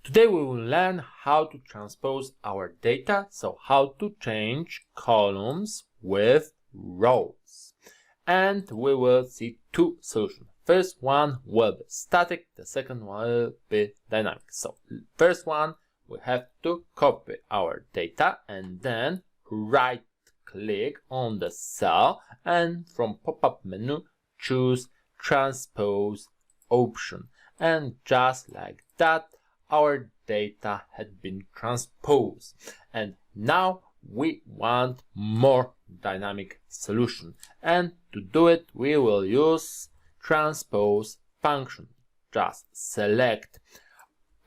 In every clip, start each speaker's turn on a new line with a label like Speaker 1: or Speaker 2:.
Speaker 1: Today we will learn how to transpose our data, so how to change columns with rows. And we will see two solutions. First one will be static, the second one will be dynamic. So first one, we have to copy our data and then right click on the cell and from pop-up menu choose transpose option, and just like that our data had been transposed. And now we want more dynamic solution, and to do it we will use transpose function. Just select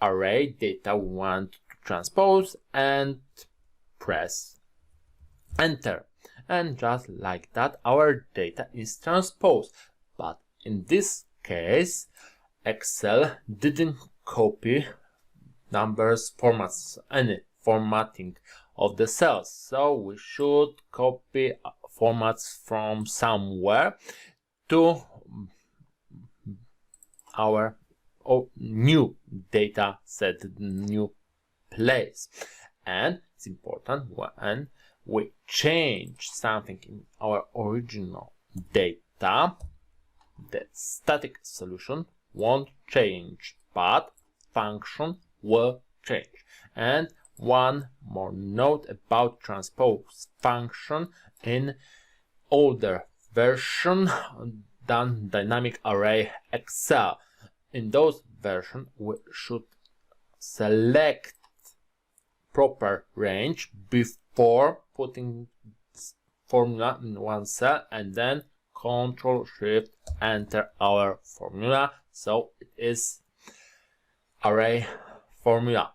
Speaker 1: array data we want to transpose and press enter, and just like that our data is transposed. But in this case Excel didn't copy numbers, formats, any formatting of the cells, so we should copy formats from somewhere to our new data set, new place. And it's important when we change something in our original data, the static solution won't change, but function will change. And one more note about transpose function: in older version than dynamic array Excel, in those version we should select proper range before putting formula in one cell and then Ctrl Shift enter our formula, so it is array formula.